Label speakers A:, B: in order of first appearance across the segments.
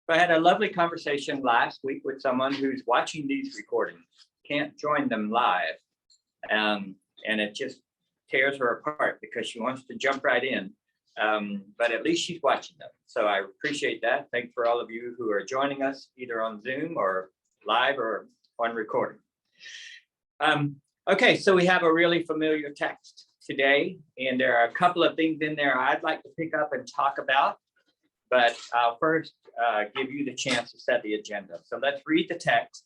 A: I had a lovely conversation last week with someone who's watching these recordings, can't join them live. And it just tears her apart because she wants to jump right in. But at least she's watching them. So I appreciate that. Thanks for all of you who are joining us either on Zoom or live or on recording. Okay, so we have a really familiar text today, and there are a couple of things in there I'd like to pick up and talk about, but I'll first give you the chance to set the agenda. So let's read the text,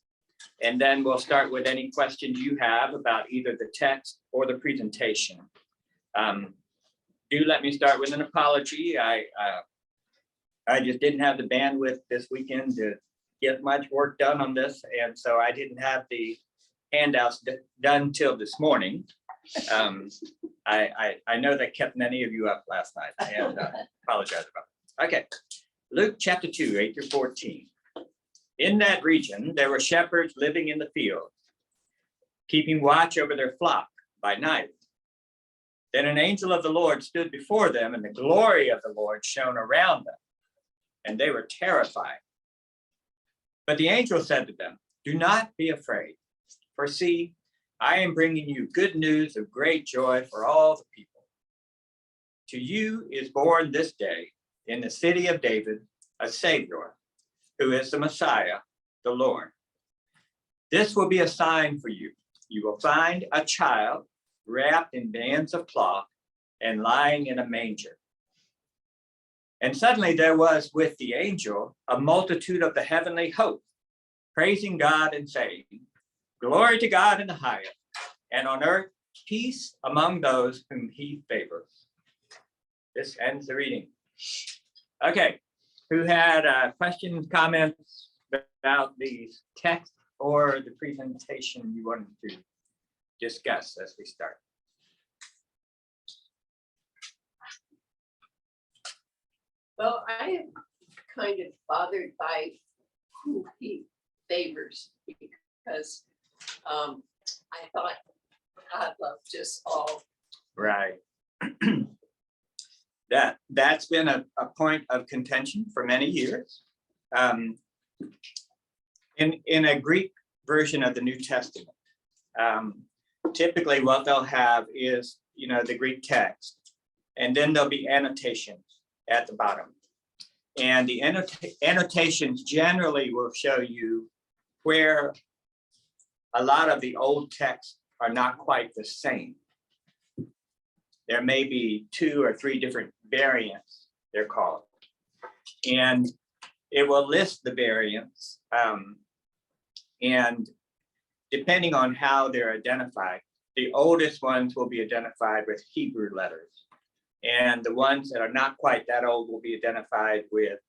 A: and then we'll start with any questions you have about either the text or the presentation. Do let me start with an apology. I just didn't have the bandwidth this weekend to get much work done on this, and so I didn't have the handouts done till this morning. I know that kept many of you up last night, and apologize about it. Okay, Luke chapter 2, 8 through 14. In that region, there were shepherds living in the field, keeping watch over their flock by night. Then an angel of the Lord stood before them, and the glory of the Lord shone around them, and they were terrified. But the angel said to them, "Do not be afraid, for see, I am bringing you good news of great joy for all the people. To you is born this day in the city of David a Savior, who is the Messiah, the Lord. This will be a sign for you. You will find a child wrapped in bands of cloth and lying in a manger." And suddenly there was with the angel a multitude of the heavenly host, praising God and saying, "Glory to God in the highest, and on earth peace among those whom he favors." This ends the reading. Okay, who had questions, comments about these texts or the presentation you wanted to discuss as we start?
B: Well, I am kind of bothered by who he favors because I thought God loved us all.
A: Right. That's been a point of contention for many years. In a Greek version of the New Testament, typically what they'll have is, the Greek text, and then there'll be annotations at the bottom. And the annotations generally will show you where a lot of the old texts are not quite the same. There may be 2 or 3 different variants, they're called. And it will list the variants. And depending on how they're identified, the oldest ones will be identified with Hebrew letters. And the ones that are not quite that old will be identified with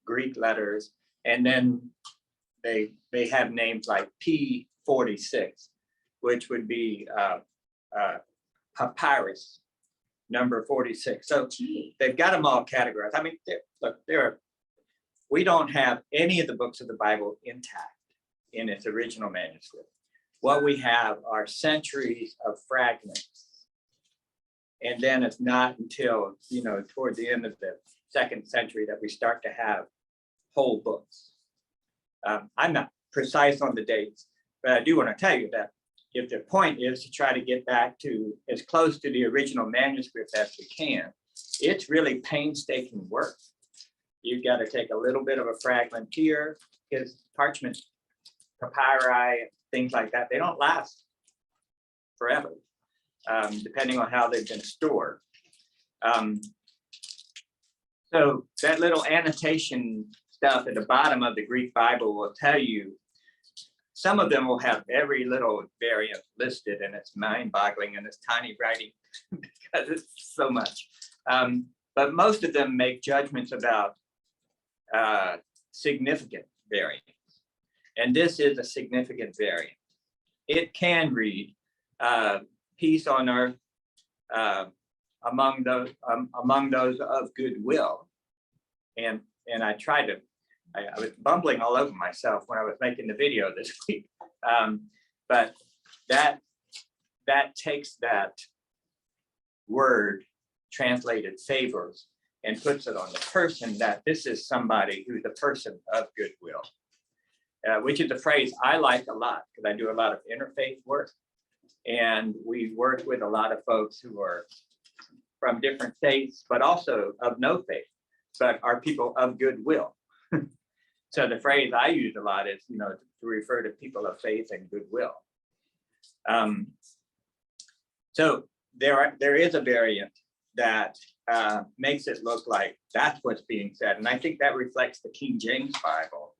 A: Greek letters. And then they have names like P46, which would be papyrus number 46. So they've got them all categorized. I mean, look, we don't have any of the books of the Bible intact in its original manuscript. What we have are centuries of fragments. And then it's not until, toward the end of the 2nd century that we start to have whole books. I'm not precise on the dates, but I do want to tell you that if the point is to try to get back to as close to the original manuscript as we can, it's really painstaking work. You've got to take a little bit of a fragment here, because parchment, papyri, things like that, they don't last forever, depending on how they've been stored. So that little annotation stuff at the bottom of the Greek Bible will tell you, some of them will have every little variant listed, and it's mind-boggling in this tiny writing because it's so much. But most of them make judgments about significant variants. And this is a significant variant. It can read peace on earth among those of goodwill. And I was bumbling all over myself when I was making the video this week. But that takes that word translated favors and puts it on the person that this is somebody who's a person of goodwill, which is a phrase I like a lot because I do a lot of interfaith work. And we work with a lot of folks who are from different faiths, but also of no faith, but are people of goodwill. So the phrase I use a lot is, to refer to people of faith and goodwill. So there is a variant that makes it look like that's what's being said. And I think that reflects the King James Bible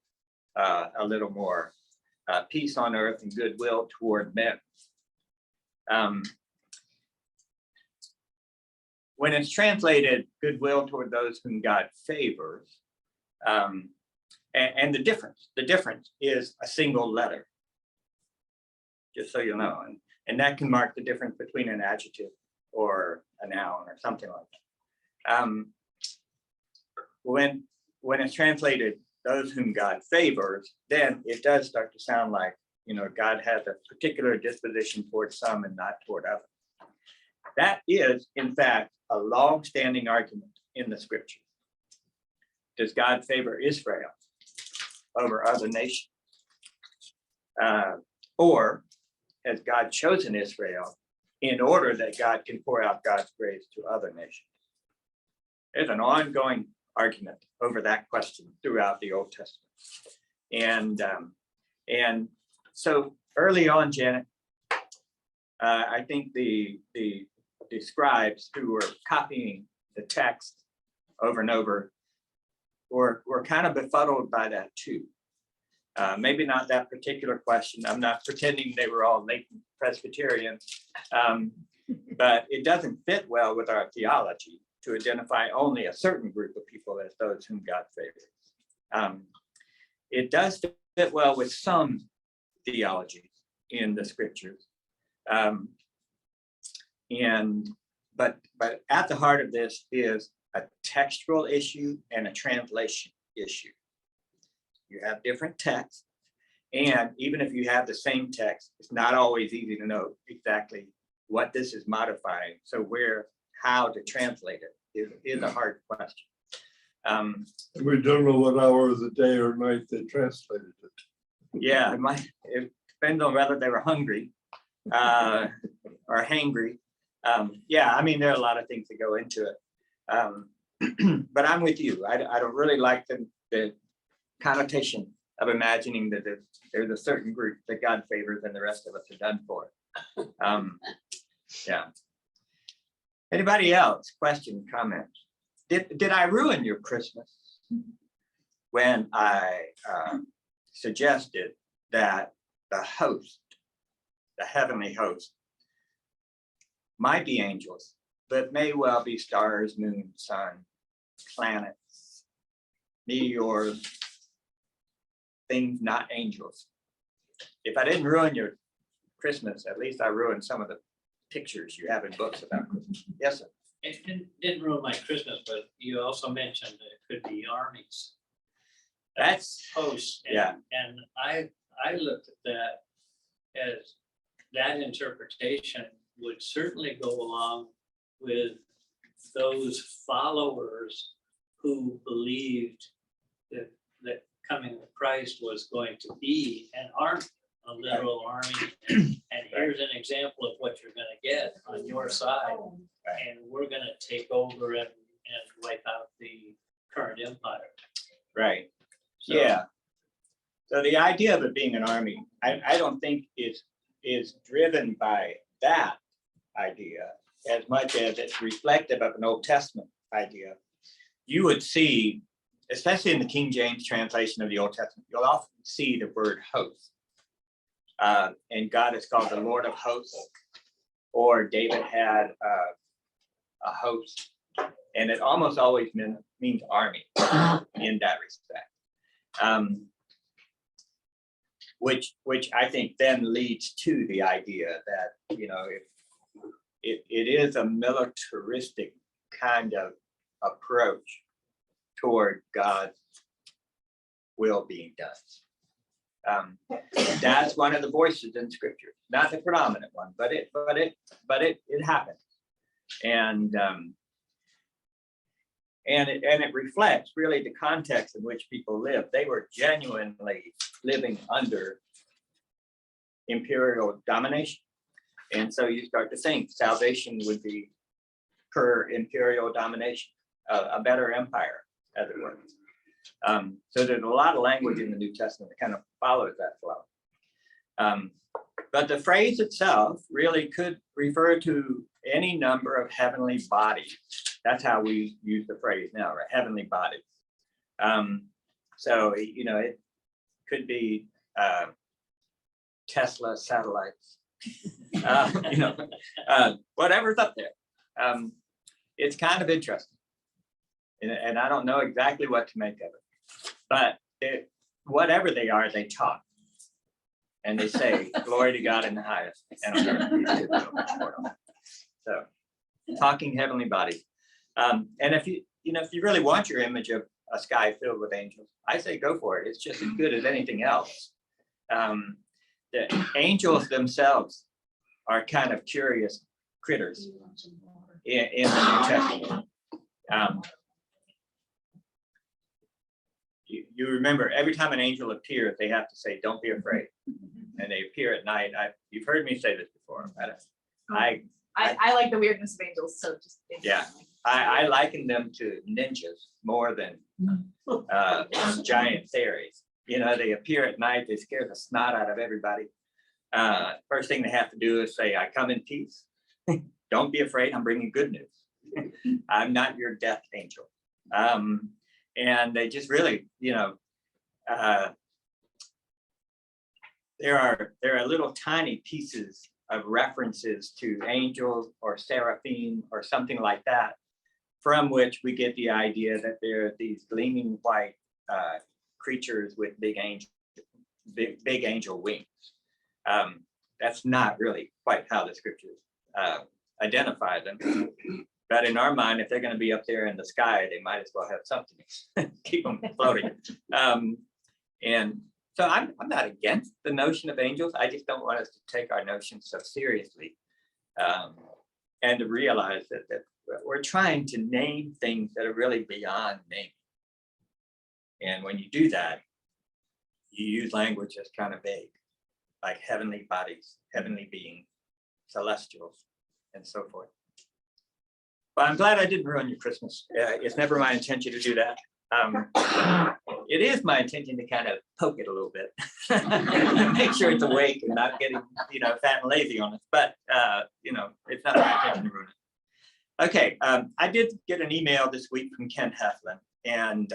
A: a little more, peace on earth and goodwill toward men. When it's translated goodwill toward those whom God favors, and the difference is a single letter, just so you know, and that can mark the difference between an adjective or a noun or something like that. When it's translated those whom God favors, then it does start to sound like, God has a particular disposition towards some and not toward others. That is, in fact, a long-standing argument in the scripture. Does God favor Israel over other nations? Or has God chosen Israel in order that God can pour out God's grace to other nations? There's an ongoing argument over that question throughout the Old Testament. And so early on, Janet, I think the scribes who were copying the text over and over were kind of befuddled by that too. Maybe not that particular question. I'm not pretending they were all latent Presbyterians, but it doesn't fit well with our theology to identify only a certain group of people as those whom God favors. It does fit well with some theologies in the scriptures. But at the heart of this is a textual issue and a translation issue. You have different texts, and even if you have the same text, it's not always easy to know exactly what this is modifying. So how to translate it is a hard question.
C: We don't know what hour of the day or night they translated it.
A: Yeah, it depends on whether they were hungry or hangry. Yeah, I mean, there are a lot of things that go into it. But I'm with you. I don't really like the connotation of imagining that there's a certain group that God favors and the rest of us are done for. Yeah. Anybody else? Question, comment? Did I ruin your Christmas when I suggested that the host, the heavenly host, might be angels, but may well be stars, moon, sun, planets, meteors, things not angels? If I didn't ruin your Christmas, at least I ruined some of the pictures you have in books about Christmas. Yes, sir.
D: It didn't ruin my Christmas, but you also mentioned that it could be armies.
A: That's
D: Hosts.
A: Yeah.
D: And I looked at that as that interpretation would certainly go along with those followers who believed that coming of Christ was going to be an army, a literal army. And here's an example of what you're going to get on your side. And we're going to take over and wipe out the current empire.
A: right.
D: So,
A: Yeah. So the idea of it being an army, I don't think is driven by that idea as much as it's reflective of an Old Testament idea. You would see, especially in the King James translation of the Old Testament, you'll often see the word host. And God is called the Lord of hosts, or David had a host, and it almost always means army in that respect. Which I think then leads to the idea that, if it is a militaristic kind of approach toward God's will being done. That's one of the voices in Scripture, not the predominant one, but it happens. And And it reflects really the context in which people live. They were genuinely living under imperial domination. And so you start to think salvation would be per imperial domination, a better empire, as it were. So there's a lot of language in the New Testament that kind of follows that flow. But the phrase itself really could refer to any number of heavenly bodies. That's how we use the phrase now, right? Heavenly bodies. So, it could be Tesla satellites, whatever's up there. It's kind of interesting. And I don't know exactly what to make of it. But whatever they are, they talk. And they say, glory to God in the highest. And on earth peace, goodwill toward all. So, talking heavenly bodies. And if you really want your image of a sky filled with angels, I say go for it. It's just as good as anything else. The angels themselves are kind of curious critters in the New Testament. You remember every time an angel appears, they have to say, "Don't be afraid," and they appear at night. You've heard me say this before.
E: I like the weirdness of angels, so just.
A: Yeah. I liken them to ninjas more than giant fairies. They appear at night, they scare the snot out of everybody. First thing they have to do is say, "I come in peace. Don't be afraid, I'm bringing good news. I'm not your death angel." And they just really, there are little tiny pieces of references to angels or seraphim or something like that, from which we get the idea that there are these gleaming white creatures with big angel wings. That's not really quite how the scriptures identify them. But in our mind, if they're going to be up there in the sky, they might as well have something to keep them floating. And so I'm not against the notion of angels. I just don't want us to take our notions so seriously, and to realize that we're trying to name things that are really beyond naming. And when you do that, you use language that's kind of vague, like heavenly bodies, heavenly beings, celestials, and so forth. But I'm glad I didn't ruin your Christmas. It's never my intention to do that. It is my intention to kind of poke it a little bit, make sure it's awake and not getting, fat and lazy on us. But it's not my intention to ruin it. Okay, I did get an email this week from Ken Heflin, and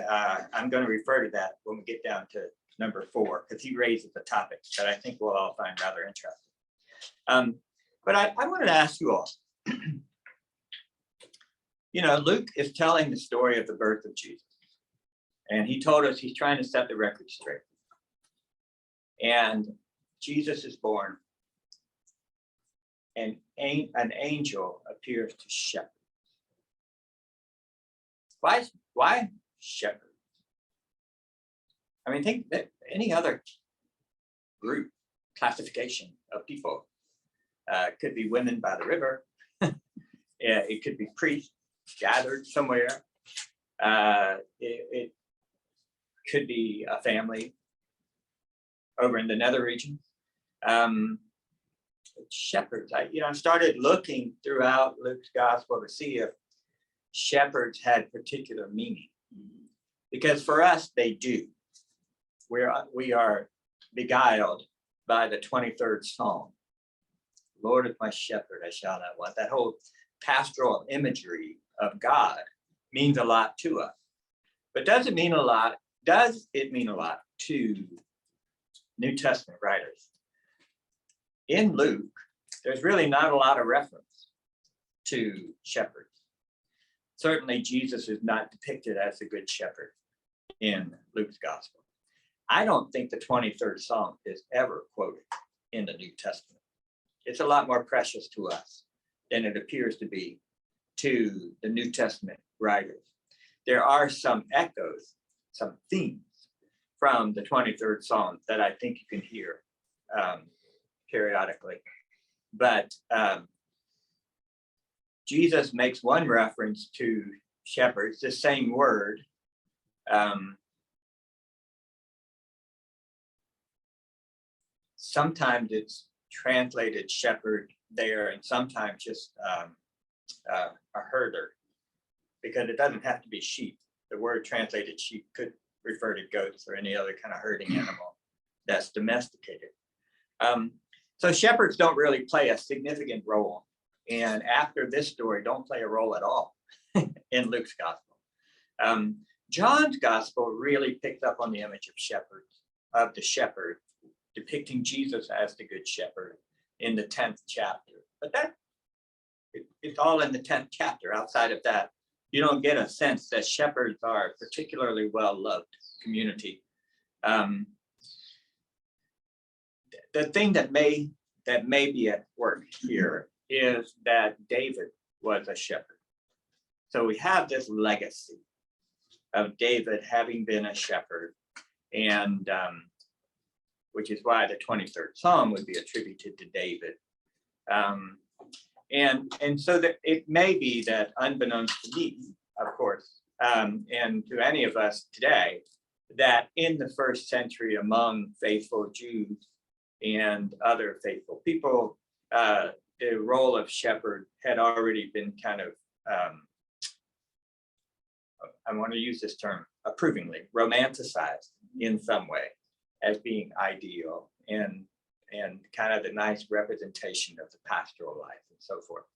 A: I'm going to refer to that when we get down to number 4, because he raises a topic that I think we'll all find rather interesting. But I wanted to ask you all. Luke is telling the story of the birth of Jesus. And he told us he's trying to set the record straight. And Jesus is born. And an angel appears to shepherds. Why shepherds? I mean, think that any other group classification of people could be women by the river. It could be priests gathered somewhere. It could be a family over in the nether region. Shepherds, I started looking throughout Luke's gospel to see if shepherds had particular meaning, because for us they do. We are beguiled by the 23rd Psalm. Lord is my shepherd, I shall not want. That whole pastoral imagery of God means a lot to us. But does it mean a lot to New Testament writers? In Luke, there's really not a lot of reference to shepherds. Certainly, Jesus is not depicted as a good shepherd in Luke's gospel. I don't think the 23rd Psalm is ever quoted in the New Testament. It's a lot more precious to us than it appears to be to the New Testament writers. There are some echoes, some themes from the 23rd Psalm that I think you can hear periodically. But Jesus makes one reference to shepherds, the same word. Sometimes it's translated shepherd there, and sometimes just a herder, because it doesn't have to be sheep. The word translated sheep could refer to goats or any other kind of herding animal that's domesticated. So shepherds don't really play a significant role, and after this story, don't play a role at all in Luke's gospel. John's gospel really picked up on the image of shepherds, of the shepherd, depicting Jesus as the good shepherd in the 10th chapter. But it's all in the 10th chapter. Outside of that, you don't get a sense that shepherds are a particularly well-loved community. The thing that may be at work here is that David was a shepherd. So we have this legacy of David having been a shepherd, and which is why the 23rd Psalm would be attributed to David. And so that it may be that, unbeknownst to me, of course, and to any of us today, that in the first century among faithful Jews and other faithful people, the role of shepherd had already been kind of, I want to use this term approvingly, romanticized in some way as being ideal and kind of the nice representation of the pastoral life and so forth.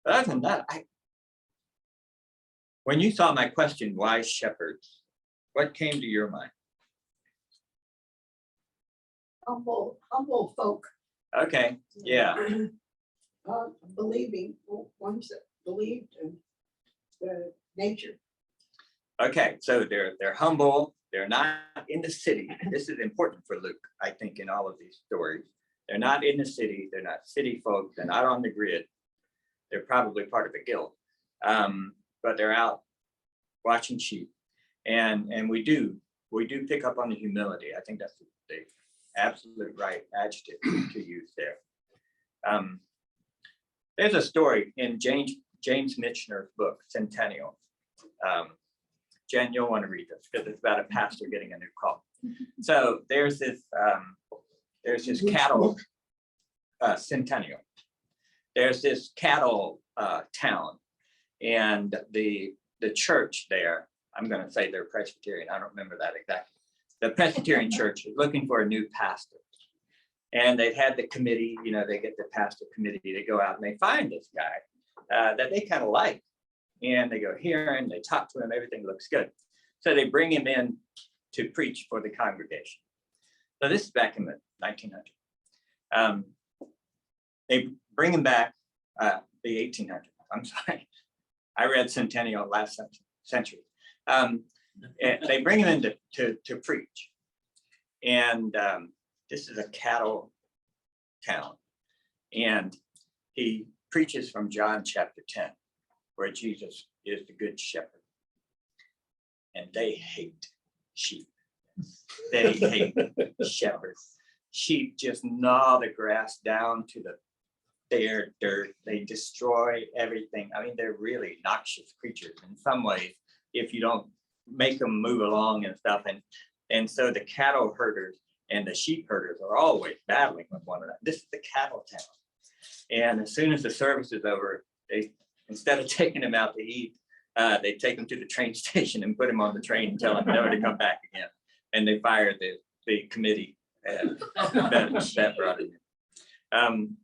A: But other than that, when you saw my question, why shepherds, what came to your mind?
F: Humble folk.
A: Okay, yeah,
F: Believing ones that believed in the nature.
A: okay, so they're humble, they're not in the city. This is important for Luke, I think, in all of these stories. They're not in the city, they're not city folk, they're not on the grid. They're probably part of a guild, but they're out watching sheep. And we do pick up on the humility. I think that's the absolute right adjective to use there. There's a story in James Michener's book, Centennial. Jen, you'll want to read this because it's about a pastor getting a new call. So there's this cattle, Centennial. There's this cattle town, and the church there, I'm going to say they're Presbyterian. I don't remember that exactly. The Presbyterian church is looking for a new pastor. And they've had the committee, they get the pastor committee, they go out and they find this guy that they kind of like. And they go here and they talk to him, everything looks good. So they bring him in to preach for the congregation. So this is back in the 1900s. They bring him back, the 1800s, I'm sorry. I read Centennial last century. They bring him in to preach. And this is a cattle town. And he preaches from John chapter 10, where Jesus is the good shepherd. And they hate sheep. They hate shepherds. Sheep just gnaw the grass down to their dirt. They destroy everything. I mean, they're really noxious creatures in some ways if you don't make them move along and stuff. And so the cattle herders and the sheep herders are always battling with one another. This is the cattle town. And as soon as the service is over, they, instead of taking them out to eat, they take them to the train station and put them on the train and tell them never to come back again. And they fire the committee that brought it in.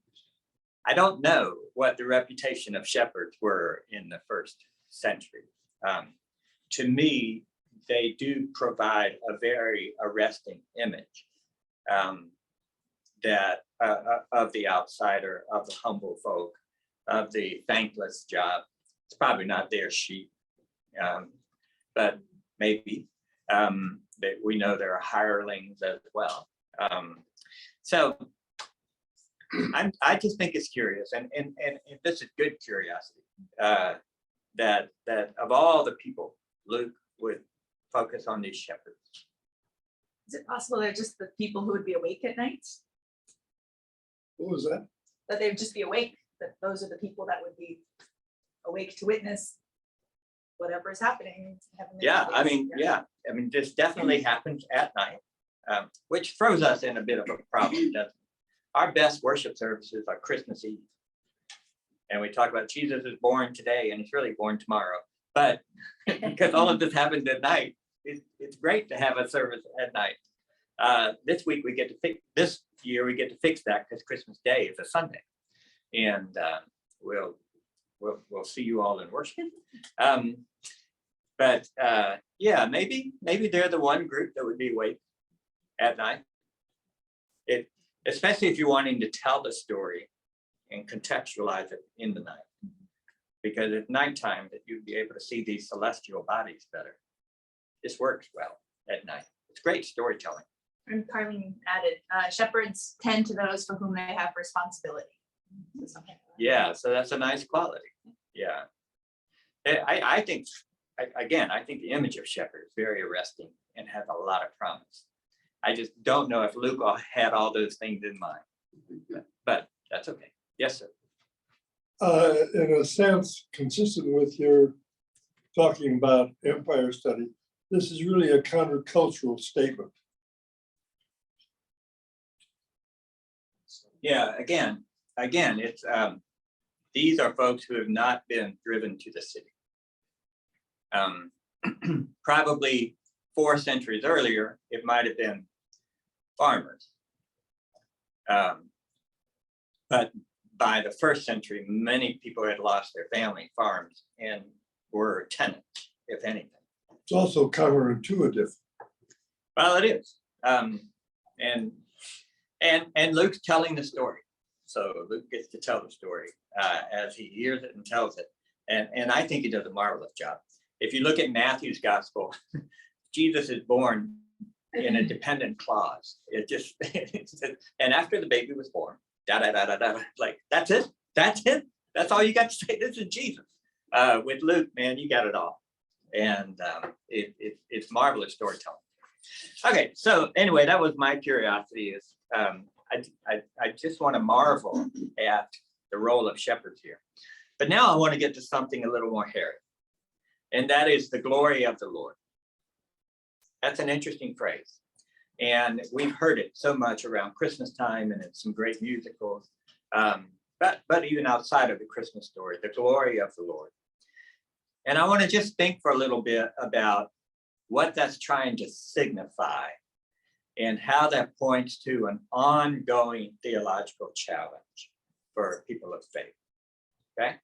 A: I don't know what the reputation of shepherds were in the first century. To me, they do provide a very arresting image that of the outsider, of the humble folk, of the thankless job. It's probably not their sheep, but maybe that we know there are hirelings as well. So I just think it's curious, and this is good curiosity, that of all the people, Luke would focus on these shepherds.
E: Is it possible they're just the people who would be awake at night?
C: What was that?
E: That they would just be awake, that those are the people that would be awake to witness whatever is happening. Heavenly
A: Yeah, I
E: bodies.
A: mean, yeah, I mean, this definitely happens at night, which throws us in a bit of a problem, doesn't it? Our best worship services are Christmas Eve. And we talk about Jesus is born today and he's really born tomorrow. But because all of this happens at night, it's great to have a service at night. This week we get to fix, this year we get to fix that because Christmas Day is a Sunday. And we'll see you all in worship. But yeah, maybe they're the one group that would be awake at night. Especially if you're wanting to tell the story and contextualize it in the night. Because at nighttime that you'd be able to see these celestial bodies better. This works well at night. It's great storytelling.
E: And Carlene added, shepherds tend to those for whom they have responsibility. So something like that.
A: Yeah, so that's a nice quality. Yeah. I think, again, I think the image of shepherd is very arresting and has a lot of promise. I just don't know if Luke had all those things in mind, but that's okay. Yes, sir.
C: In a sense, consistent with your talking about empire study, this is really a countercultural statement.
A: Yeah, again, it's these are folks who have not been driven to the city. Probably 4 centuries earlier, it might have been farmers. But by the 1st century, many people had lost their family farms and were tenants, if anything.
C: It's also counterintuitive.
A: Well, it is. And Luke's telling the story. So Luke gets to tell the story as he hears it and tells it. And I think he does a marvelous job. If you look at Matthew's gospel, Jesus is born in a dependent clause. It just, and after the baby was born, like, that's it. That's all you got to say. This is Jesus. With Luke, man, you got it all. And it's marvelous storytelling. Okay, so anyway, that was my curiosity is I just want to marvel at the role of shepherds here. But now I want to get to something a little more hairy. And that is the glory of the Lord. That's an interesting phrase. And we've heard it so much around Christmas time and in some great musicals. But even outside of the Christmas story, the glory of the Lord. And I want to just think for a little bit about what that's trying to signify and how that points to an ongoing theological challenge for people of faith. Okay.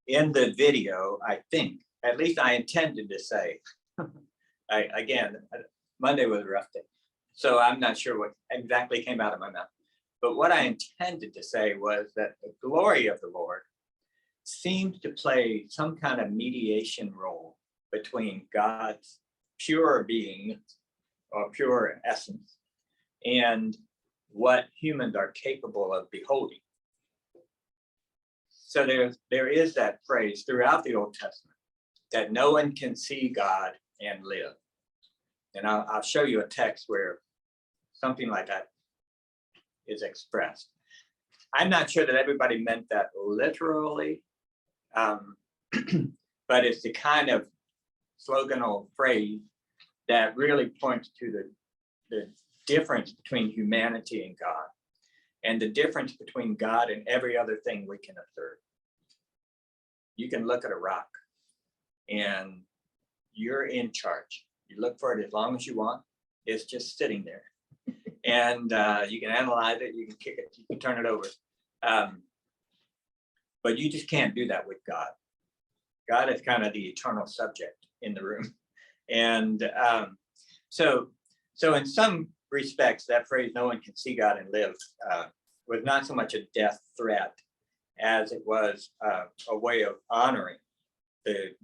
A: In the video, I think, at least I intended to say, again, Monday was a rough day, so I'm not sure what exactly came out of my mouth. But what I intended to say was that the glory of the Lord seems to play some kind of mediation role between God's pure being or pure essence and what humans are capable of beholding. So there is that phrase throughout the Old Testament that no one can see God and live. And I'll show you a text where something like that is expressed. I'm not sure that everybody meant that literally, but it's the kind of sloganal phrase that really points to the difference between humanity and God, and the difference between God and every other thing we can observe. You can look at a rock and you're in charge. You look for it as long as you want. It's just sitting there. And you can analyze it, you can kick it, you can turn it over. But you just can't do that with God. God is kind of the eternal subject in the room. And so in some respects, that phrase, no one can see God and live, was not so much a death threat as it was a way of honoring the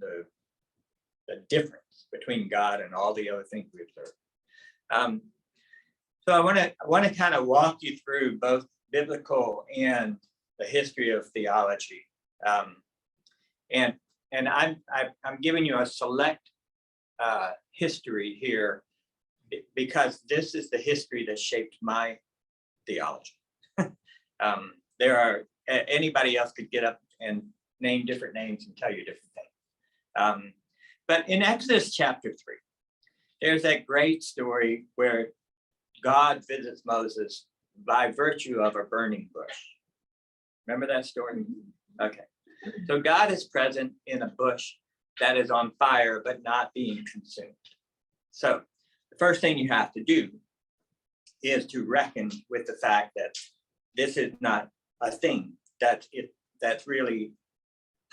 A: difference between God and all the other things we observe. So I want to kind of walk you through both biblical and the history of theology, and I'm giving you a select history here because this is the history that shaped my theology. There are anybody else could get up and name different names and tell you different things. But in Exodus chapter 3, there's that great story where God visits Moses by virtue of a burning bush. Remember that story? Okay. So God is present in a bush that is on fire but not being consumed. So the first thing you have to do is to reckon with the fact that this is not a thing that's really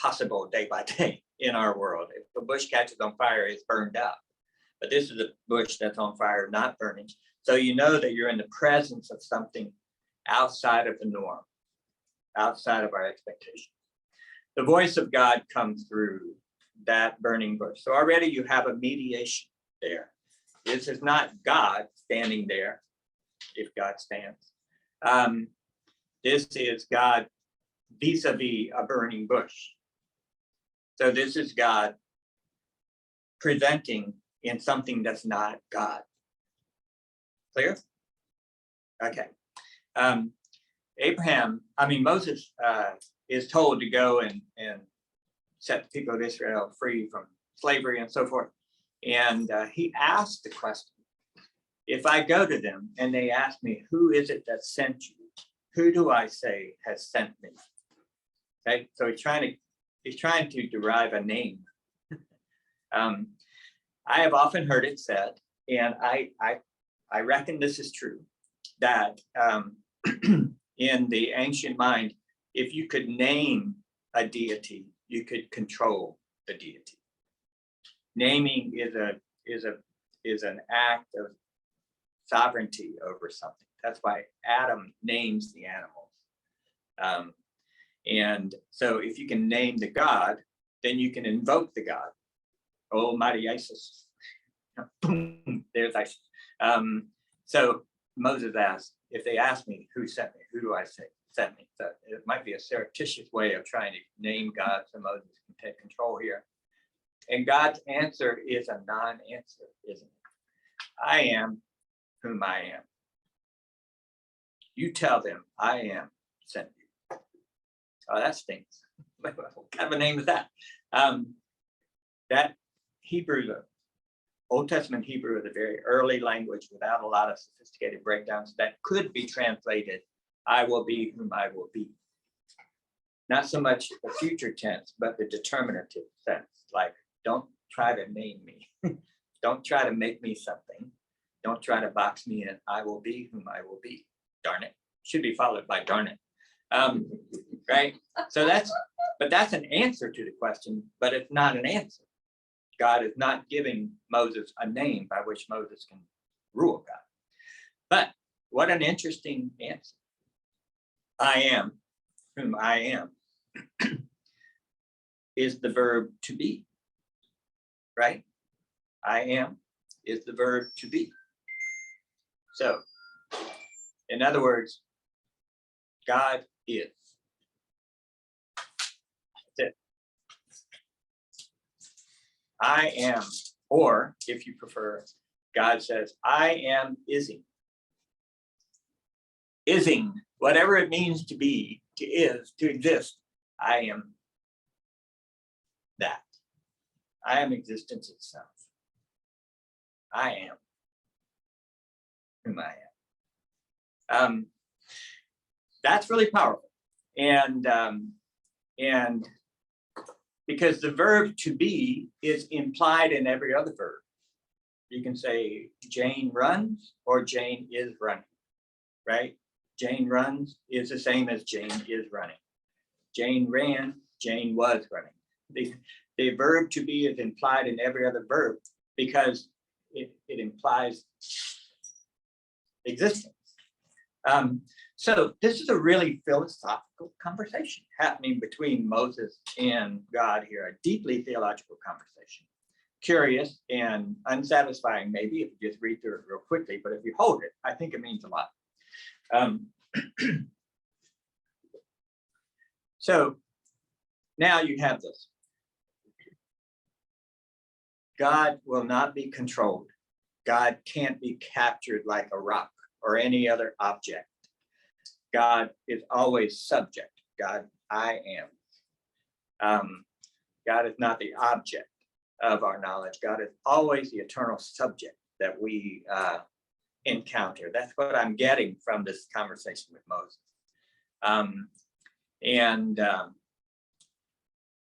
A: possible day by day in our world. If the bush catches on fire, it's burned up. But this is a bush that's on fire, not burning. So you know that you're in the presence of something outside of the norm, outside of our expectations. The voice of God comes through that burning bush. So already you have a mediation there. This is not God standing there, if God stands. This is God vis-a-vis a burning bush. So this is God presenting in something that's not God. Clear? Okay. Moses is told to go and set the people of Israel free from slavery and so forth. And he asked the question, if I go to them and they ask me, who is it that sent you? Who do I say has sent me? Okay, so he's trying to derive a name. I have often heard it said, and I reckon this is true, that in the ancient mind, if you could name a deity, you could control the deity. Naming is an act of sovereignty over something. That's why Adam names the animals. And so if you can name the God, then you can invoke the God. Almighty Isis. Boom, there's Isis. So Moses asked, if they ask me who sent me, who do I say sent me? So it might be a surreptitious way of trying to name God so Moses can take control here. And God's answer is a non-answer, isn't it? I am whom I am. You tell them I am sent you. Oh, that stinks. What kind of a name is that? That Hebrew, the Old Testament Hebrew is a very early language without a lot of sophisticated breakdowns that could be translated, I will be whom I will be. Not so much the future tense, but the determinative sense, like don't try to name me. Don't try to make me something. Don't try to box me in. I will be whom I will be. Darn it. Should be followed by darn it. Right? So that's an answer to the question, but it's not an answer. God is not giving Moses a name by which Moses can rule God. But what an interesting answer. I am whom I am is the verb to be, right? I am is the verb to be. So, in other words, God is. That's it. I am, or if you prefer, God says, I am ising. Ising, whatever it means to be, to is, to exist, I am that. I am existence itself. I am whom I am. That's really powerful. And because the verb to be is implied in every other verb. You can say Jane runs or Jane is running, right? Jane runs is the same as Jane is running. Jane ran, Jane was running. The verb to be is implied in every other verb because it implies existence. So this is a really philosophical conversation happening between Moses and God here, a deeply theological conversation. Curious and unsatisfying, maybe, if you just read through it real quickly, but if you hold it, I think it means a lot. So now you have this. God will not be controlled. God can't be captured like a rock or any other object. God is always subject. God, I am. God is not the object of our knowledge. God is always the eternal subject that we encounter. That's what I'm getting from this conversation with Moses.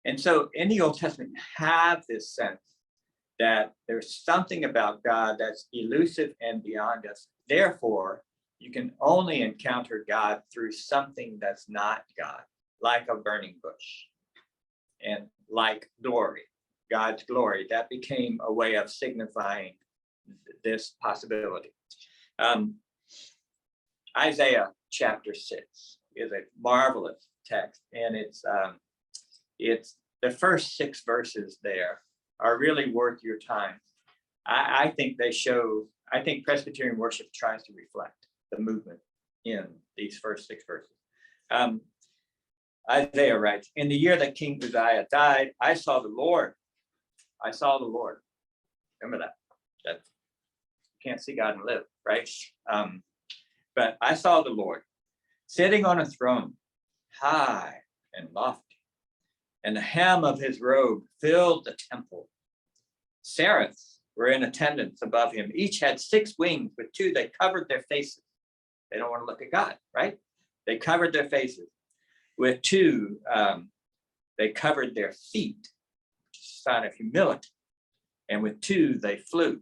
A: And so in the Old Testament, you have this sense that there's something about God that's elusive and beyond us. Therefore, you can only encounter God through something that's not God, like a burning bush and like glory, God's glory. That became a way of signifying this possibility. Isaiah chapter 6 is a marvelous text, and it's the first 6 verses there are really worth your time. I think I think Presbyterian worship tries to reflect the movement in these first 6 verses. Isaiah writes, in the year that King Uzziah died, I saw the Lord. I saw the Lord. Remember that you can't see God and live, right? But I saw the Lord sitting on a throne, high and lofty, and the hem of his robe filled the temple. Seraphs were in attendance above him. Each had 6 wings, with 2 they covered their faces. They don't want to look at God, right? They covered their faces. With 2, they covered their feet, sign of humility. And with 2, they flew.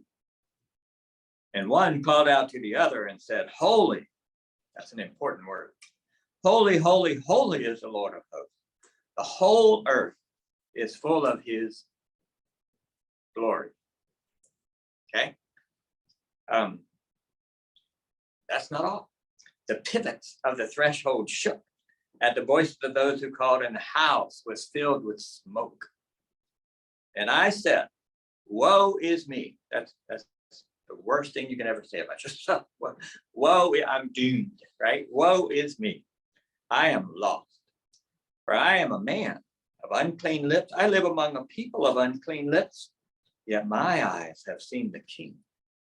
A: And one called out to the other and said, holy, that's an important word. Holy, holy, holy is the Lord of hosts. The whole earth is full of his glory. Okay. That's not all. The pivots of the threshold shook at the voices of those who called, and the house was filled with smoke. And I said, woe is me. That's the worst thing you can ever say about yourself. Woe, I'm doomed, right? Woe is me. I am lost. For I am a man of unclean lips. I live among a people of unclean lips. Yet my eyes have seen the King,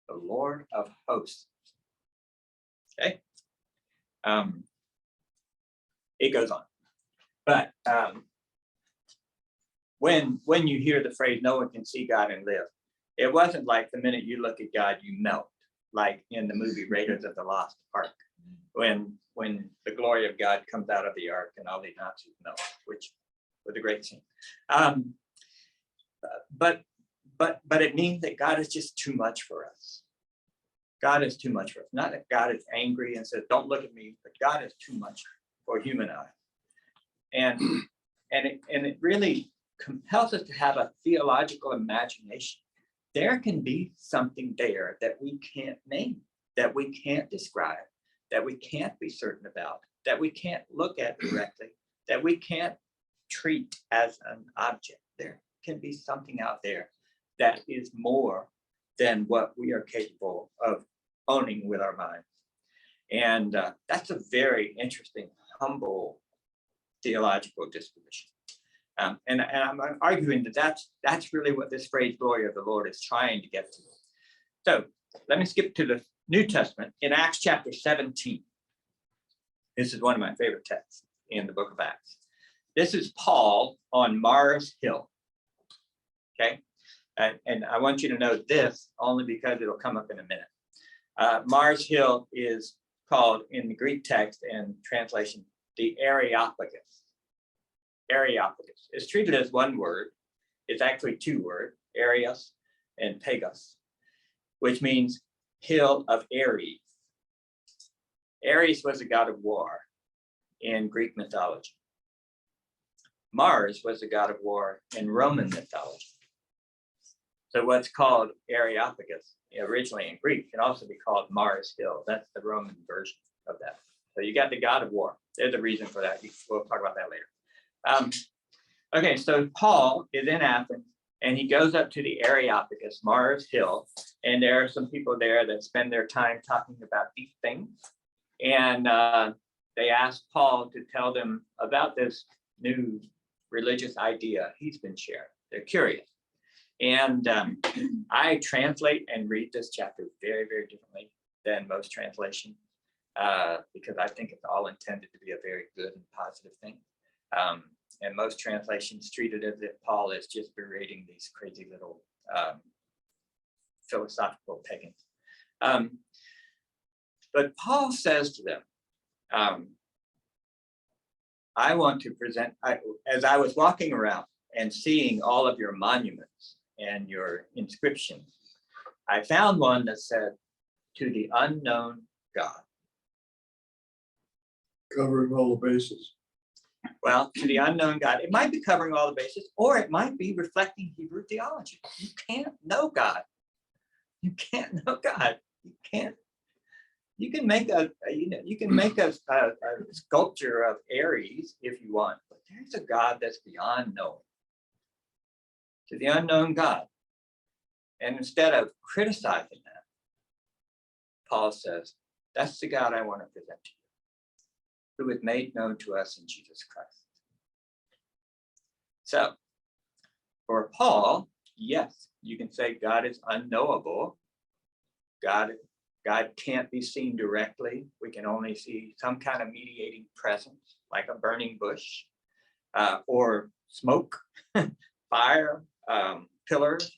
A: the Lord of hosts. Okay. It goes on. But when you hear the phrase, no one can see God and live, it wasn't like the minute you look at God, you melt, like in the movie Raiders of the Lost Ark, when the glory of God comes out of the ark and all the Nazis melt, which was a great scene. But it means that God is just too much for us. God is too much for us. Not that God is angry and says, don't look at me, but God is too much for human eyes. And it really compels us to have a theological imagination. There can be something there that we can't name, that we can't describe, that we can't be certain about, that we can't look at directly, that we can't treat as an object. There can be something out there that is more than what we are capable of owning with our minds. And that's a very interesting, humble theological disposition. And I'm arguing that that's really what this phrase glory of the Lord is trying to get to. So let me skip to the New Testament in Acts chapter 17. This is one of my favorite texts in the book of Acts. This is Paul on Mars Hill. Okay. And I want you to know this only because it'll come up in a minute. Mars Hill is called in the Greek text and translation, the Areopagus. Areopagus. It's treated as one word. It's actually 2 words, Areos and Pagos, which means hill of Ares. Ares was a god of war in Greek mythology. Mars was a god of war in Roman mythology. So what's called Areopagus originally in Greek can also be called Mars Hill. That's the Roman version of that. So you got the god of war. There's a reason for that. We'll talk about that later. Okay, so Paul is in Athens and he goes up to the Areopagus, Mars Hill, and there are some people there that spend their time talking about these things. And they ask Paul to tell them about this new religious idea he's been sharing. They're curious. And I translate and read this chapter very, very differently than most translations because I think it's all intended to be a very good and positive thing. And most translations treat it as if Paul is just berating these crazy little philosophical pagans. But Paul says to them, I want to present, as I was walking around and seeing all of your monuments and your inscriptions, I found one that said, to the unknown God.
C: Covering all the bases.
A: Well, to the unknown God, it might be covering all the bases, or it might be reflecting Hebrew theology. You can't know God. You can't know God. You can't. You can make a sculpture of Ares if you want, but there's a God that's beyond knowing. To the unknown God. And instead of criticizing that, Paul says, that's the God I want to present to you, who is made known to us in Jesus Christ. So, for Paul, yes, you can say God is unknowable. God can't be seen directly. We can only see some kind of mediating presence, like a burning bush, or smoke, fire, pillars,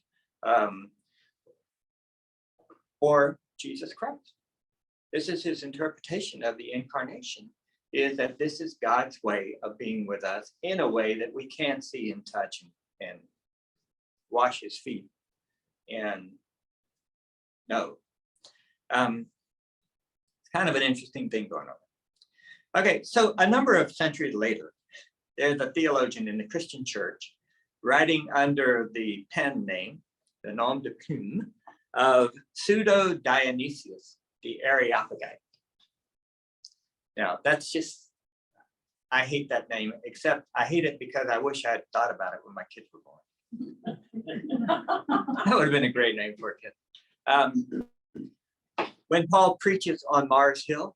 A: or Jesus Christ. This is his interpretation of the incarnation, is that this is God's way of being with us in a way that we can't see and touch and wash his feet and know. It's kind of an interesting thing going on. Okay, so a number of centuries later, there's a theologian in the Christian church writing under the pen name, the nom de plume, of Pseudo Dionysius the Areopagite. Now, that's just, I hate that name, except I hate it because I wish I had thought about it when my kids were born. That would have been a great name for a kid. When Paul preaches on Mars Hill,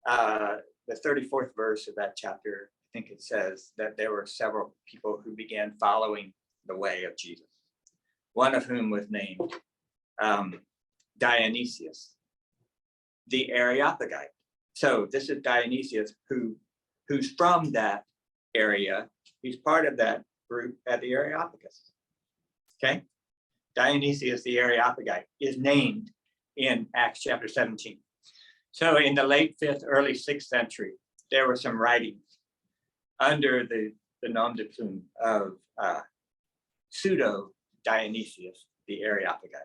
A: the 34th verse of that chapter, I think it says that there were several people who began following the way of Jesus, one of whom was named Dionysius, the Areopagite. So this is Dionysius who's from that area. He's part of that group at the Areopagus. Okay, Dionysius the Areopagite is named in Acts chapter 17. So in the late 5th, early 6th century, there were some writings under the nom de plume of Pseudo Dionysius the Areopagite.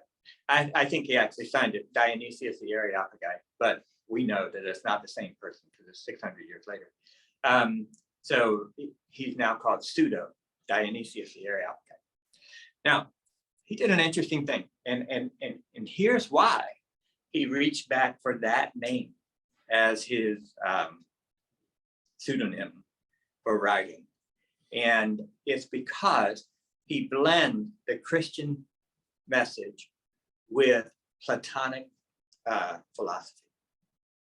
A: I think he actually signed it Dionysius the Areopagite, but we know that it's not the same person because it's 600 years later. So he's now called Pseudo Dionysius the Areopagite. Now, he did an interesting thing, and here's why he reached back for that name as his pseudonym for writing. And it's because he blends the Christian message with Platonic philosophy,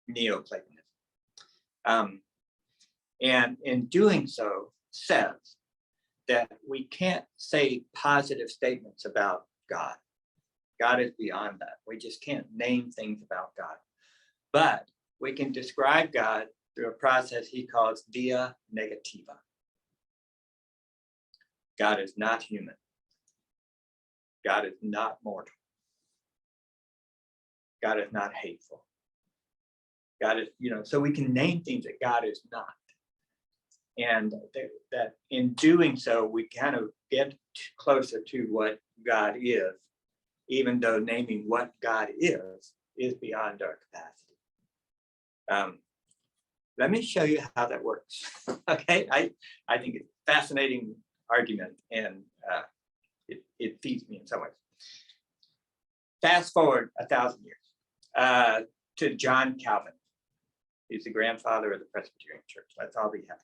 A: Neoplatonism. And in doing so, says that we can't say positive statements about God. God is beyond that. We just can't name things about God. But we can describe God through a process he calls via negativa. God is not human. God is not mortal. God is not hateful. God is, so we can name things that God is not. And that in doing so, we kind of get closer to what God is, even though naming what God is beyond our capacity. Let me show you how that works. Okay, I think it's a fascinating argument, and it feeds me in some ways. Fast forward 1,000 years to John Calvin. He's the grandfather of the Presbyterian Church. That's all we have.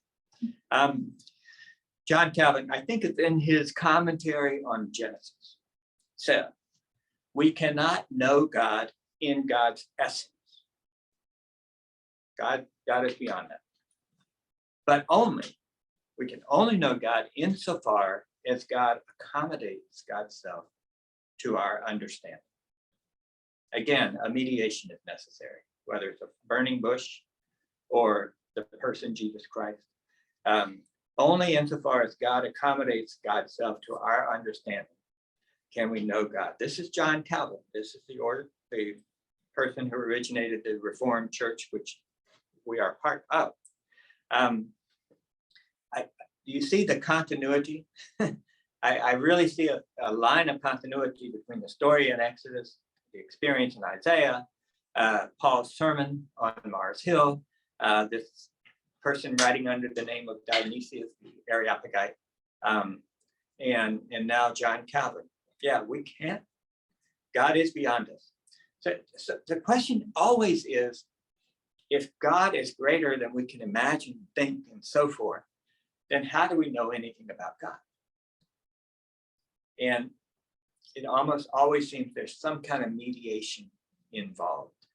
A: John Calvin, I think it's in his commentary on Genesis, said, we cannot know God in God's essence. God is beyond that. But we can only know God insofar as God accommodates God's self to our understanding. Again, a mediation is necessary, whether it's a burning bush or the person Jesus Christ. Only insofar as God accommodates God's self to our understanding can we know God. This is John Calvin. This is the person who originated the Reformed Church, which we are part of. Do you see the continuity? I really see a line of continuity between the story in Exodus, the experience in Isaiah, Paul's sermon on Mars Hill, this person writing under the name of Dionysius the Areopagite, and now John Calvin. Yeah, we can't. God is beyond us. So the question always is, if God is greater than we can imagine, think, and so forth, then how do we know anything about God? And it almost always seems there's some kind of mediation involved,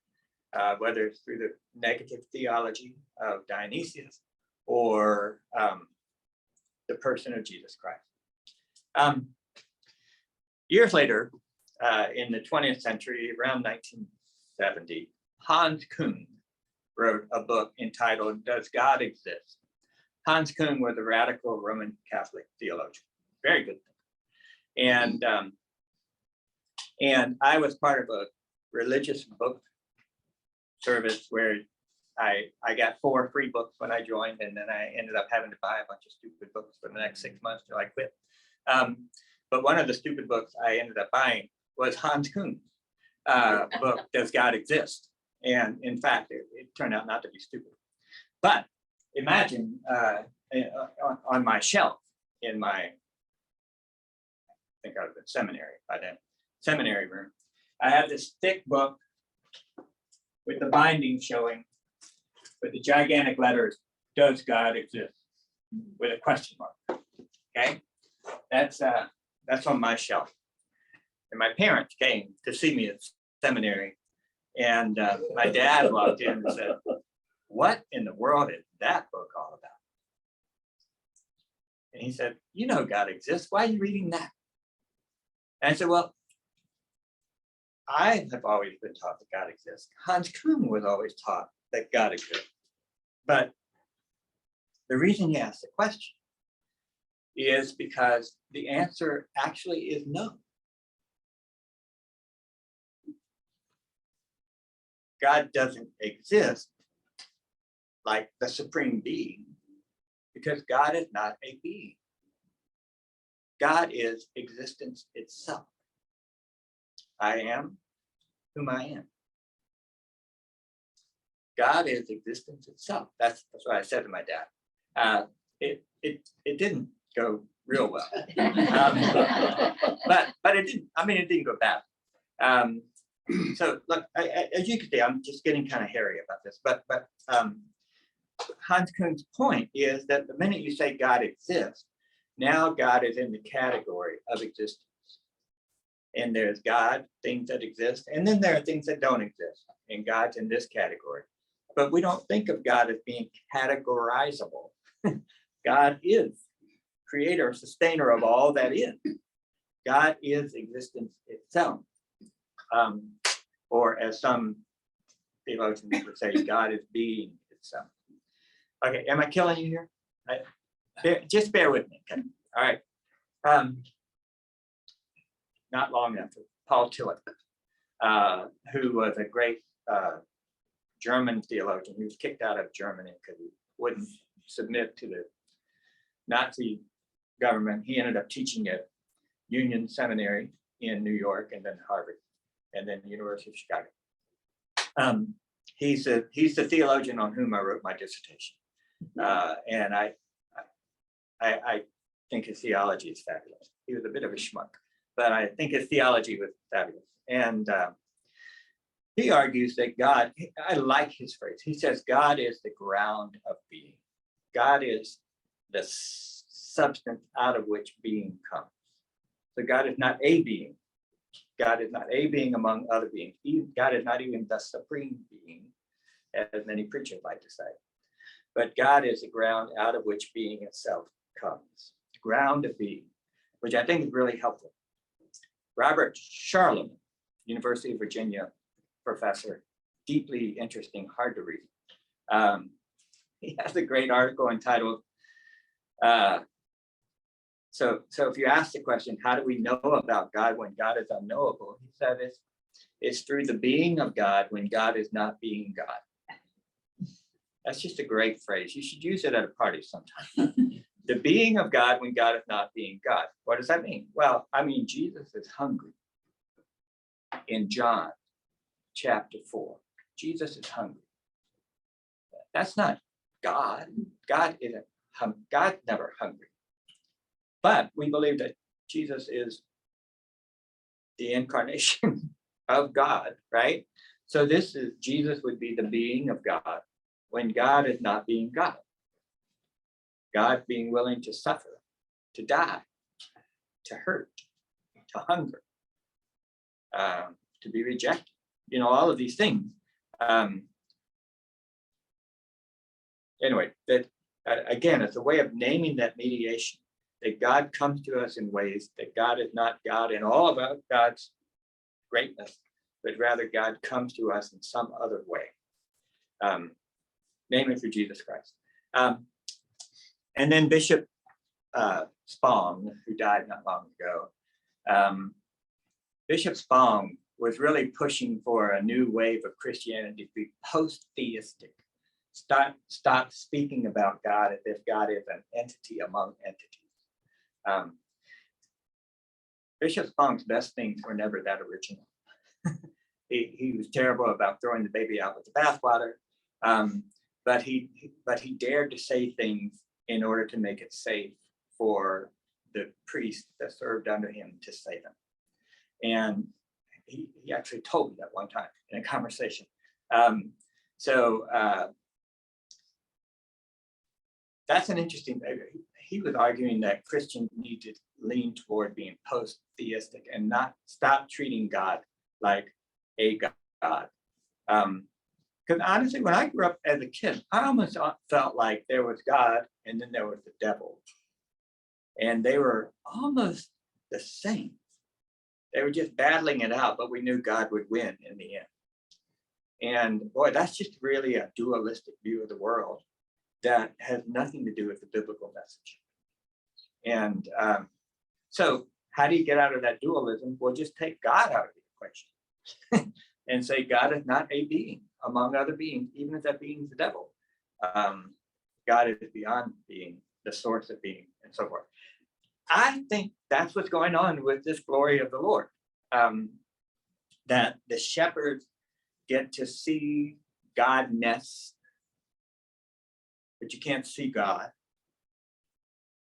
A: whether it's through the negative theology of Dionysius or the person of Jesus Christ. Years later, in the 20th century, around 1970, Hans Küng wrote a book entitled Does God Exist? Hans Küng was a radical Roman Catholic theologian, very good. And I was part of a religious book service where I got 4 free books when I joined, and then I ended up having to buy a bunch of stupid books for the next 6 months till I quit. But one of the stupid books I ended up buying was Hans Küng's book, Does God Exist? And in fact, it turned out not to be stupid. But imagine on my shelf in my, I think I was in seminary by then, seminary room, I have this thick book with the binding showing with the gigantic letters, Does God Exist? With a question mark. Okay, that's on my shelf. And my parents came to see me at seminary, and my dad walked in and said, "What in the world is that book all about?" And he said, "You know God exists. Why are you reading that?" And I said, "Well, I have always been taught that God exists. Hans Küng was always taught that God exists. But the reason he asked the question is because the answer actually is no. God doesn't exist like the supreme being because God is not a being. God is existence itself. I am whom I am. God is existence itself. That's what I said to my dad. It didn't go real well, but it didn't. I mean, it didn't go bad. So look, as you can see, I'm just getting kind of hairy about this. But Hans Küng's point is that the minute you say God exists, now God is in the category of existence. And there's God, things that exist, and then there are things that don't exist, and God's in this category. But we don't think of God as being categorizable. God is creator, sustainer of all that is. God is existence itself. Or as some theologians would say, God is being itself. Okay, am I killing you here? Just bear with me, okay? All right. Not long after, Paul Tillich, who was a great German theologian. He was kicked out of Germany because he wouldn't submit to the Nazi government. He ended up teaching at Union Seminary in New York, and then Harvard, and then the University of Chicago. He's the theologian on whom I wrote my dissertation, and I think his theology is fabulous. He was a bit of a schmuck, but I think his theology was fabulous. And he argues that God, I like his phrase, he says God is the ground of being. God is the substance out of which being comes. So God is not a being. God is not a being among other beings. God is not even the supreme being, as many preachers like to say. But God is the ground out of which being itself comes. Ground of being, which I think is really helpful. Robert Charlemagne, University of Virginia professor, deeply interesting, hard to read. He has a great article entitled So if you ask the question, how do we know about God when God is unknowable? He said it's through the being of God when God is not being God. That's just a great phrase. You should use it at a party sometime. The being of God when God is not being God. What does that mean? Well, I mean, Jesus is hungry. In John chapter 4, Jesus is hungry. That's not God. God isn't. God's never hungry. But we believe that Jesus is the incarnation of God, right? So Jesus would be the being of God when God is not being God. God being willing to suffer, to die, to hurt, to hunger, to be rejected, all of these things. Anyway, that again, it's a way of naming that mediation, that God comes to us in ways that God is not God in all about God's greatness, but rather God comes to us in some other way, namely through Jesus Christ. And then Bishop Spong, who died not long ago, Bishop Spong was really pushing for a new wave of Christianity to be post-theistic. Stop speaking about God as if God is an entity among entities. Bishop Spong's best things were never that original. He was terrible about throwing the baby out with the bathwater, but he dared to say things in order to make it safe for the priest that served under him to say them. And he actually told me that one time in a conversation. That's an interesting. He was arguing that Christians need to lean toward being post-theistic and not stop treating God like a God. Because honestly, when I grew up as a kid, I almost felt like there was God and then there was the devil. And they were almost the same. They were just battling it out, but we knew God would win in the end. And boy, that's just really a dualistic view of the world that has nothing to do with the biblical message. And so how do you get out of that dualism? Well, just take God out of the equation and say God is not a being among other beings, even if that being is the devil. God is beyond being, the source of being, and so forth. I think that's what's going on with this glory of the Lord, that the shepherds get to see Godness, but you can't see God.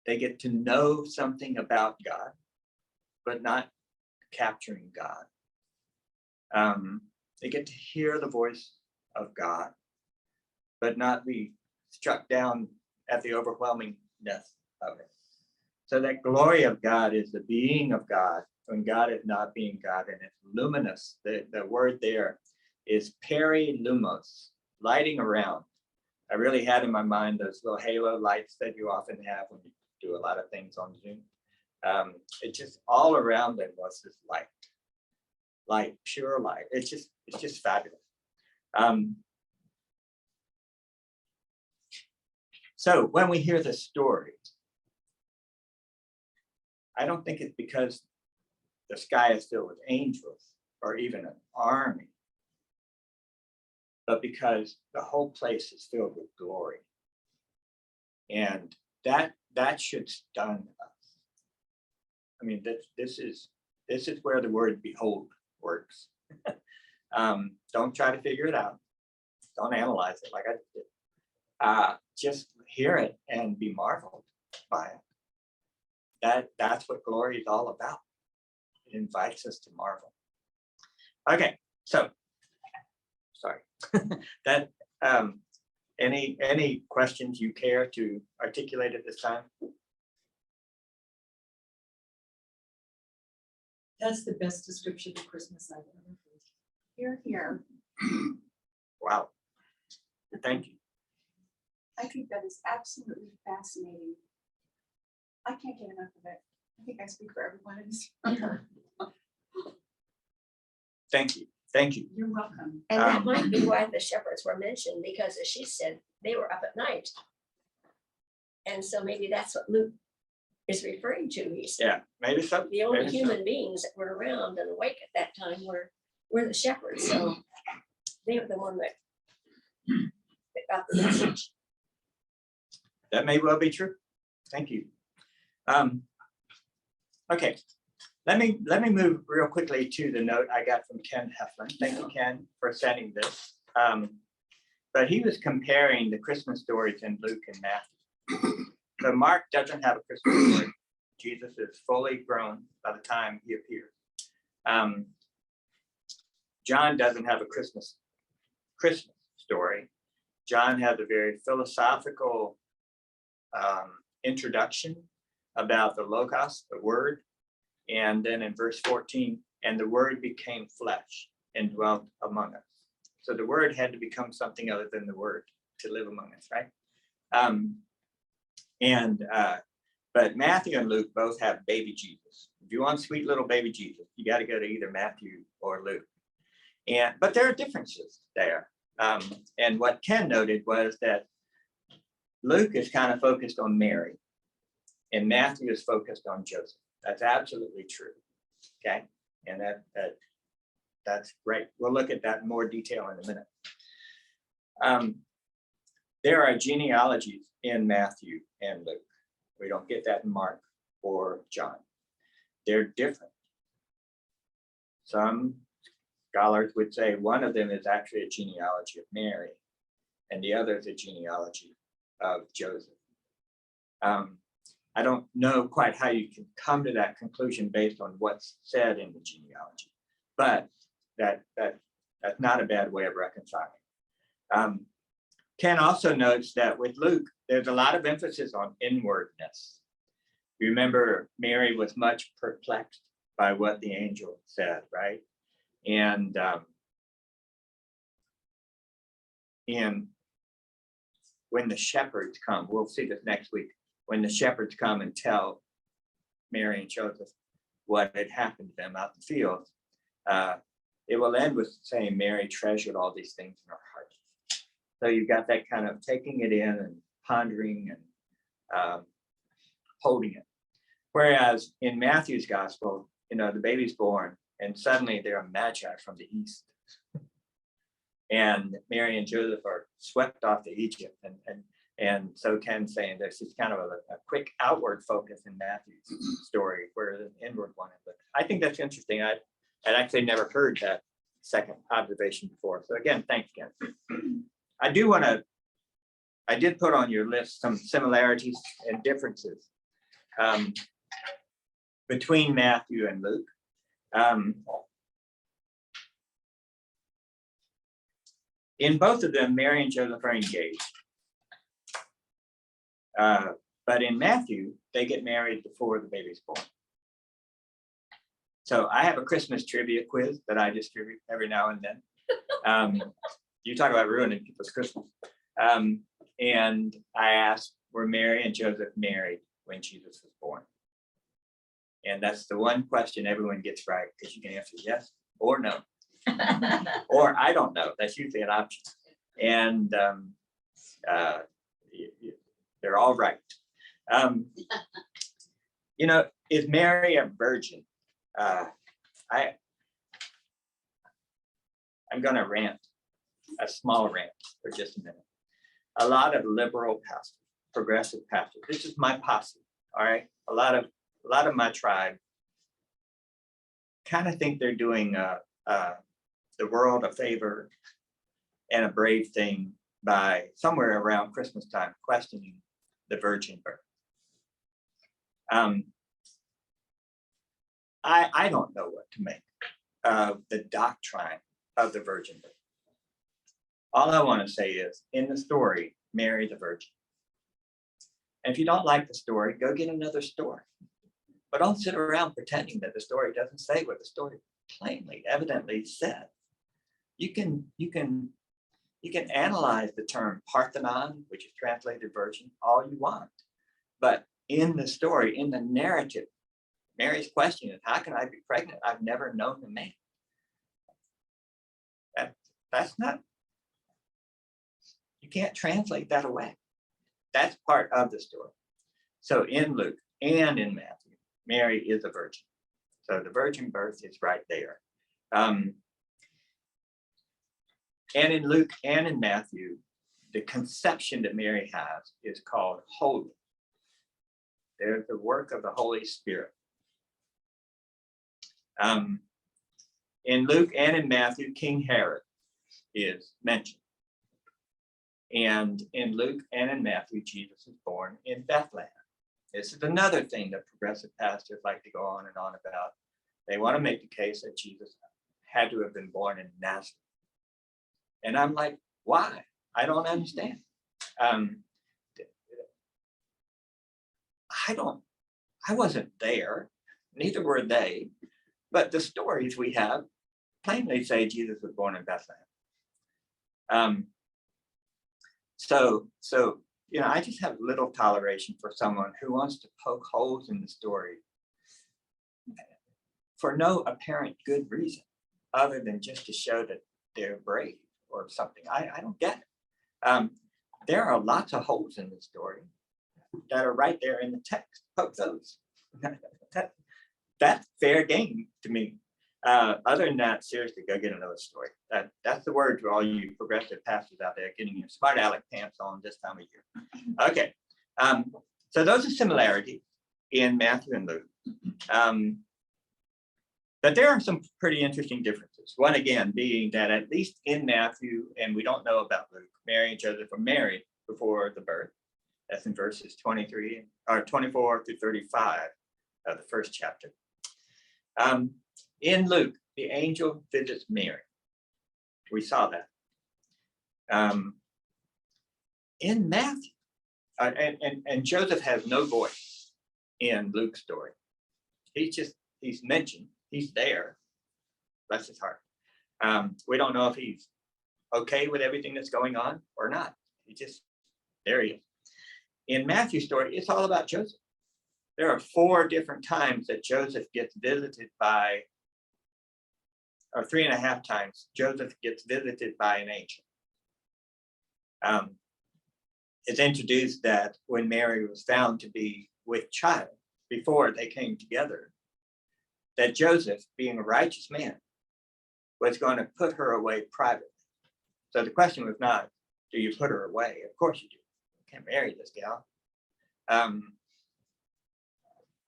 A: They get to know something about God, but not capturing God. They get to hear the voice of God, but not be struck down at the overwhelmingness of it. So that glory of God is the being of God when God is not being God, and it's luminous. The word there is perilumos, lighting around. I really had in my mind those little halo lights that you often have when you do a lot of things on Zoom. It just all around them was this light, pure light. It's just fabulous. So when we hear the story, I don't think it's because the sky is filled with angels or even an army, but because the whole place is filled with glory. And that should stun us. I mean, this is where the word behold works. Don't try to figure it out. Don't analyze it like I did. Just hear it and be marveled by it. That's what glory is all about. It invites us to marvel. Okay, so sorry. That any questions you care to articulate at this time?
F: That's the best description of Christmas I've ever heard.
G: You're here.
A: Wow. Thank you.
G: I think that is absolutely fascinating. I can't get enough of it. I think I speak for everyone in this room.
A: Thank you. Thank you.
G: You're welcome.
H: And that might be why the shepherds were mentioned, because as she said, they were up at night. And so maybe that's what Luke is referring to. He's
A: Yeah, maybe so.
H: the only
A: maybe so.
H: human beings that were around and awake at that time were the shepherds. So they were the one that got the message.
A: That may well be true. Thank you. Okay, let me move real quickly to the note I got from Ken Heflin. Thank you, Ken, for sending this. But he was comparing the Christmas stories in Luke and Matthew. So Mark doesn't have a Christmas story. Jesus is fully grown by the time he appears. John doesn't have a Christmas story. John has a very philosophical introduction about the Logos, the Word. And then in verse 14, and the Word became flesh and dwelt among us. So the Word had to become something other than the Word to live among us, right? But Matthew and Luke both have baby Jesus. If you want sweet little baby Jesus, you got to go to either Matthew or Luke. But there are differences there. And what Ken noted was that Luke is kind of focused on Mary, and Matthew is focused on Joseph. That's absolutely true. Okay, and that's great. We'll look at that in more detail in a minute. There are genealogies in Matthew and Luke. We don't get that in Mark or John. They're different. Some scholars would say one of them is actually a genealogy of Mary, and the other is a genealogy of Joseph. I don't know quite how you can come to that conclusion based on what's said in the genealogy, but that's not a bad way of reconciling. Ken also notes that with Luke, there's a lot of emphasis on inwardness. Remember, Mary was much perplexed by what the angel said, right? And when the shepherds come, we'll see this next week, when the shepherds come and tell Mary and Joseph what had happened to them out in the field, it will end with saying Mary treasured all these things in her heart. So you've got that kind of taking it in and pondering and holding it. Whereas in Matthew's gospel, the baby's born and suddenly there are magi from the east. And Mary and Joseph are swept off to Egypt. And so Ken's saying this is kind of a quick outward focus in Matthew's story, whereas an inward one. But I think that's interesting. I'd actually never heard that second observation before. So again, thanks, Ken. I did put on your list some similarities and differences between Matthew and Luke. In both of them, Mary and Joseph are engaged. But in Matthew, they get married before the baby's born. So I have a Christmas trivia quiz that I distribute every now and then. You talk about ruining people's Christmas. And I asked, were Mary and Joseph married when Jesus was born? And that's the one question everyone gets right, because you can answer yes or no. Or I don't know. That's usually an option. And they're all right. Is Mary a virgin? I'm going to rant, a small rant for just a minute. A lot of liberal pastors, progressive pastors, this is my posse, all right? A lot of my tribe kind of think they're doing the world a favor and a brave thing by somewhere around Christmas time questioning the virgin birth. I don't know what to make of the doctrine of the virgin birth. All I want to say is, in the story, Mary's a virgin. And if you don't like the story, go get another story. But don't sit around pretending that the story doesn't say what the story plainly, evidently said. You can analyze the term Parthenon, which is translated virgin, all you want. But in the story, in the narrative, Mary's question is, how can I be pregnant? I've never known a man. That's not, you can't translate that away. that's part of the story. So in Luke and in Matthew, Mary is a virgin. So the virgin birth is right there. And in Luke and in Matthew, the conception that Mary has is called holy. There's the work of the Holy Spirit. In Luke and in Matthew, King Herod is mentioned. And in Luke and in Matthew, Jesus is born in Bethlehem. This is another thing that progressive pastors like to go on and on about. They want to make the case that Jesus had to have been born in Nazareth. And I'm like, why? I don't understand. I wasn't there, neither were they, but the stories we have plainly say Jesus was born in Bethlehem. So I just have little toleration for someone who wants to poke holes in the story for no apparent good reason, other than just to show that they're brave or something. I don't get it. There are lots of holes in the story that are right there in the text. Poke those. That's fair game to me. Other than that, seriously, go get another story. That's the word to all you progressive pastors out there getting your smart aleck pants on this time of year. Okay, so those are similarities in Matthew and Luke. But there are some pretty interesting differences. One, again, being that at least in Matthew, and we don't know about Luke, Mary and Joseph were married before the birth. That's in verses 24 through 35 of the first chapter. In Luke, the angel visits Mary. We saw that. In Matthew, and Joseph has no voice in Luke's story. He's mentioned, he's there, bless his heart. We don't know if he's okay with everything that's going on or not. There he is. In Matthew's story, it's all about Joseph. There are 4 different times that Joseph gets visited by, or 3.5 times, Joseph gets visited by an angel. It's introduced that when Mary was found to be with child, before they came together, that Joseph, being a righteous man, was going to put her away privately. So the question was not, do you put her away? Of course you do. You can't marry this gal.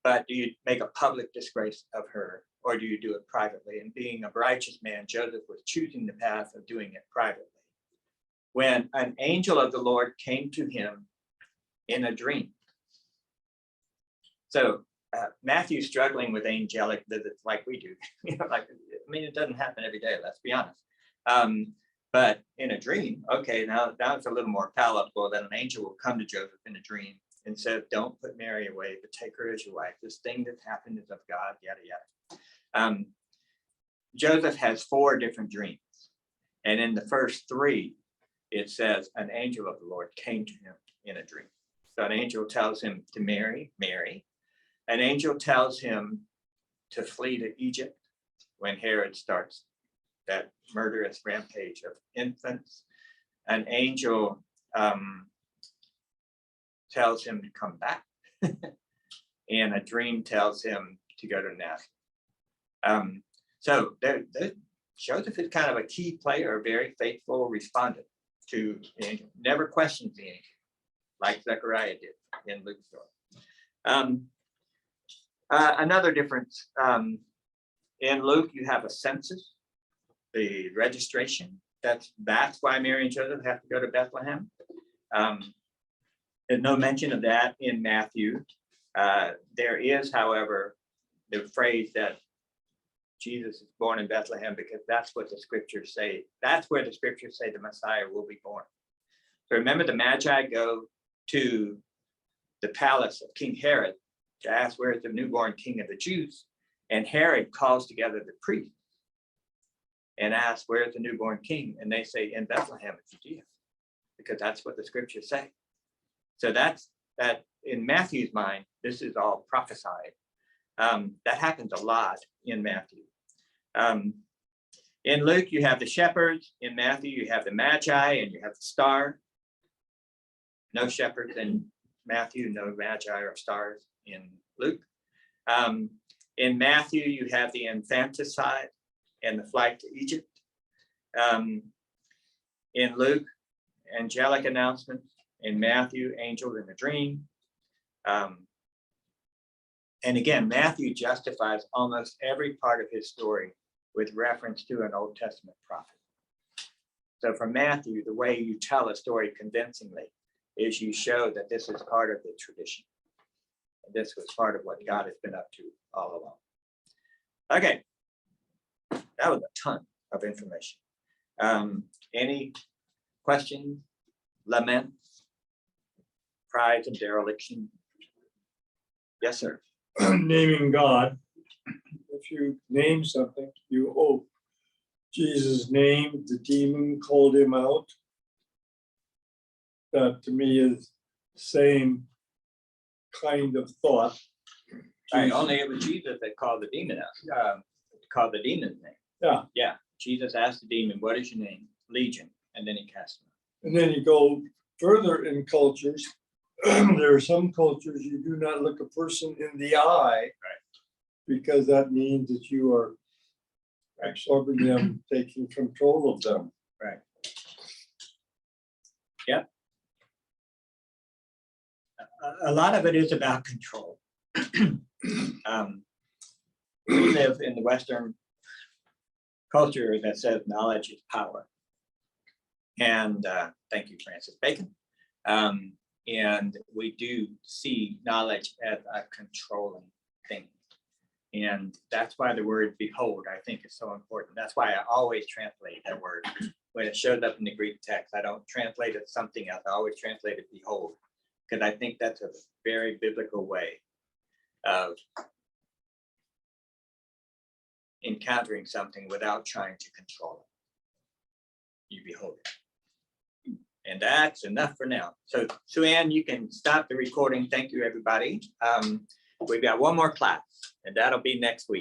A: But do you make a public disgrace of her, or do you do it privately? And being a righteous man, Joseph was choosing the path of doing it privately. When an angel of the Lord came to him in a dream. So Matthew's struggling with angelic visits like we do. It doesn't happen every day, let's be honest. But in a dream, okay, now it's a little more palatable that an angel will come to Joseph in a dream and say, don't put Mary away, but take her as your wife. This thing that happened is of God, yada, yada. Joseph has 4 different dreams. And in the first 3, it says an angel of the Lord came to him in a dream. So an angel tells him to marry Mary. An angel tells him to flee to Egypt when Herod starts that murderous rampage of infants. An angel tells him to come back. And a dream tells him to go to Nazareth. So Joseph is kind of a key player, a very faithful respondent to the angel. Never questions the angel, like Zechariah did in Luke's story. Another difference, in Luke, you have a census, the registration. That's why Mary and Joseph have to go to Bethlehem. There's no mention of that in Matthew. There is, however, the phrase that Jesus is born in Bethlehem because that's what the scriptures say. That's where the scriptures say the Messiah will be born. So remember, the Magi go to the palace of King Herod to ask where is the newborn king of the Jews. And Herod calls together the priests and asks, where is the newborn king? And they say, in Bethlehem of Judea, because that's what the scriptures say. So that's that in Matthew's mind, this is all prophesied. That happens a lot in Matthew. In Luke, you have the shepherds. In Matthew, you have the Magi and you have the star. no shepherds in Matthew, no magi or stars in Luke. In Matthew, you have the infanticide and the flight to Egypt. In Luke, angelic announcements. In Matthew, angel in a dream. And again, Matthew justifies almost every part of his story with reference to an Old Testament prophet. So for Matthew, the way you tell a story convincingly is you show that this is part of the tradition. And this was part of what God has been up to all along. Okay, that was a ton of information. Any questions, laments, prides and dereliction? Yes, sir.
C: Naming God. If you name something, you owe. Jesus named the demon, called him out. That to me is same kind of thought.
A: Right, only it was Jesus that called the demon out, called the demon's name.
C: Yeah.
A: Yeah, Jesus asked the demon, what is your name? Legion, and then he cast him out.
C: And then you go further in cultures. There are some cultures you do not look a person in the eye.
A: Right.
C: Because that means that you are absorbing them, taking control of them.
A: Right. Yeah. A lot of it is about control. We live in the Western culture that says knowledge is power. And thank you, Francis Bacon. And we do see knowledge as a controlling thing. And that's why the word behold, I think, is so important. That's why I always translate that word. When it shows up in the Greek text, I don't translate it something else. I always translate it behold, because I think that's a very biblical way of encountering something without trying to control it. You behold it. And that's enough for now. So Sue Ann, you can stop the recording. Thank you, everybody. We've got one more class, and that'll be next week.